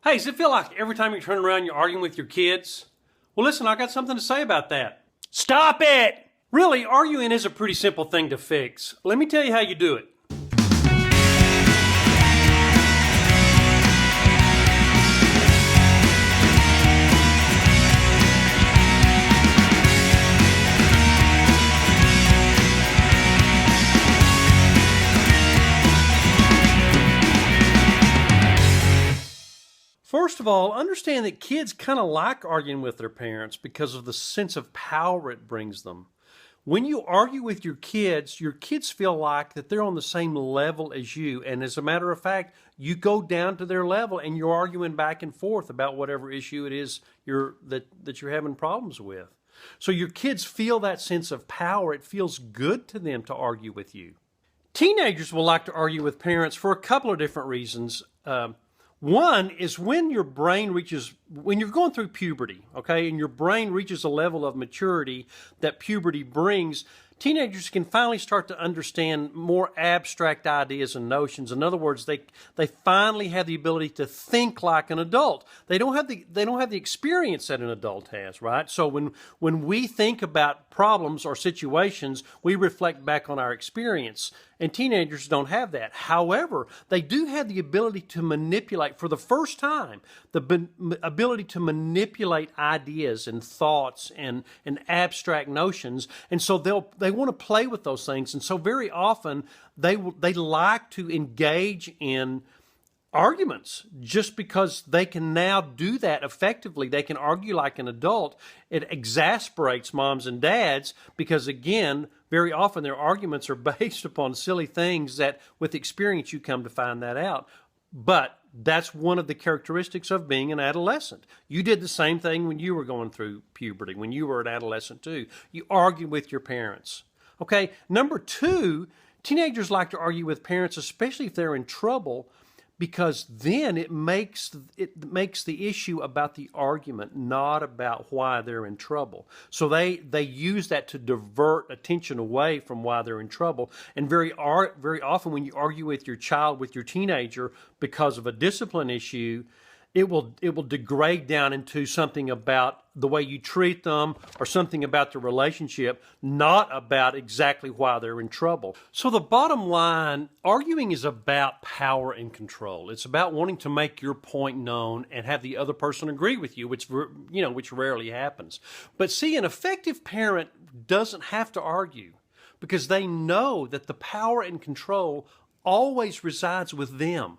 Hey, does it feel like every time you turn around you're arguing with your kids? Well, listen, I got something to say about that. Stop it! Really, arguing is a pretty simple thing to fix. Let me tell you how you do it. First of all, understand that kids kind of like arguing with their parents because of the sense of power it brings them. When you argue with your kids feel like that they're on the same level as you. And as a matter of fact, you go down to their level and you're arguing back and forth about whatever issue it is that you're having problems with. So your kids feel that sense of power. It feels good to them to argue with you. Teenagers will like to argue with parents for a couple of different reasons. One is when you're going through puberty, okay, and your brain reaches a level of maturity that puberty brings, teenagers can finally start to understand more abstract ideas and notions. In other words, they finally have the ability to think like an adult. They don't have the experience that an adult has, right? So when we think about problems or situations, we reflect back on our experience. And teenagers don't have that. However, they do have the ability to manipulate, for the first time, the ability to manipulate ideas and thoughts and abstract notions. And so they want to play with those things. And so very often they like to engage in arguments just because they can now do that effectively. They can argue like an adult. It exasperates moms and dads because, again, very often their arguments are based upon silly things that with experience you come to find that out. But that's one of the characteristics of being an adolescent. You did the same thing when you were going through puberty, when you were an adolescent too. You argue with your parents. Okay, number two, teenagers like to argue with parents, especially if they're in trouble, because then it makes the issue about the argument, not about why they're in trouble. So they use that to divert attention away from why they're in trouble. And very often when you argue with your child, with your teenager, because of a discipline issue, it will degrade down into something about the way you treat them or something about the relationship, not about exactly why they're in trouble. So the bottom line, arguing is about power and control. It's about wanting to make your point known and have the other person agree with you, which rarely happens. But see, an effective parent doesn't have to argue because they know that the power and control always resides with them.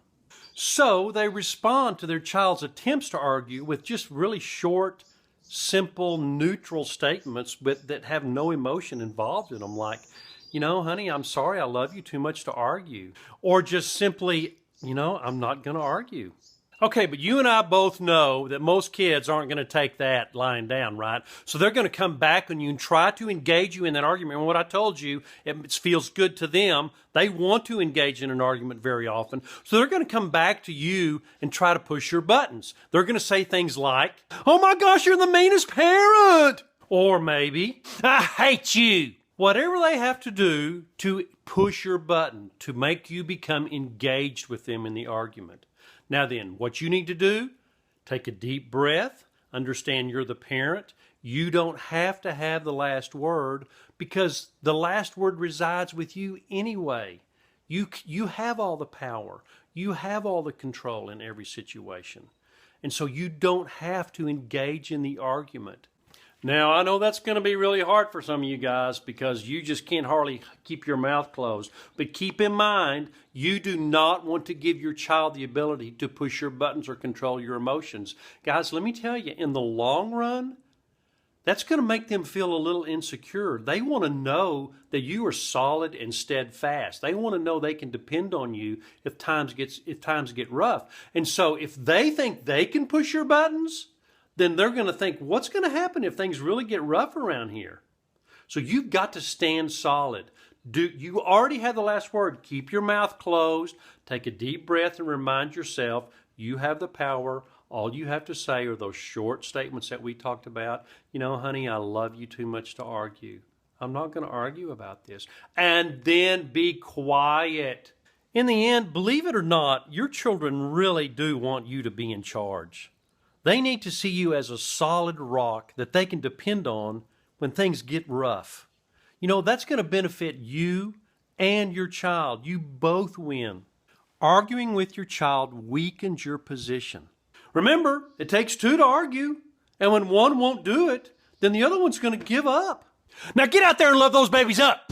So they respond to their child's attempts to argue with just really short, simple, neutral statements that have no emotion involved in them, like, honey, I'm sorry, I love you too much to argue. Or just simply, I'm not going to argue. Okay, but you and I both know that most kids aren't going to take that lying down, right? So they're going to come back on you and try to engage you in that argument. And what I told you, it feels good to them. They want to engage in an argument very often. So they're going to come back to you and try to push your buttons. They're going to say things like, "Oh my gosh, you're the meanest parent!" Or maybe, "I hate you." Whatever they have to do to push your button, to make you become engaged with them in the argument. Now then, what you need to do, take a deep breath, understand you're the parent. You don't have to have the last word because the last word resides with you anyway. You have all the power. You have all the control in every situation. And so you don't have to engage in the argument. Now, I know that's going to be really hard for some of you guys because you just can't hardly keep your mouth closed. But keep in mind, you do not want to give your child the ability to push your buttons or control your emotions. Guys, let me tell you, in the long run, that's going to make them feel a little insecure. They want to know that you are solid and steadfast. They want to know they can depend on you if times get rough. And so if they think they can push your buttons, then they're going to think, what's going to happen if things really get rough around here? So you've got to stand solid. You already have the last word. Keep your mouth closed. Take a deep breath and remind yourself you have the power. All you have to say are those short statements that we talked about. Honey, I love you too much to argue. I'm not going to argue about this. And then be quiet. In the end, believe it or not, your children really do want you to be in charge. They need to see you as a solid rock that they can depend on when things get rough. You know, that's going to benefit you and your child. You both win. Arguing with your child weakens your position. Remember, it takes two to argue, and when one won't do it, then the other one's going to give up. Now get out there and love those babies up.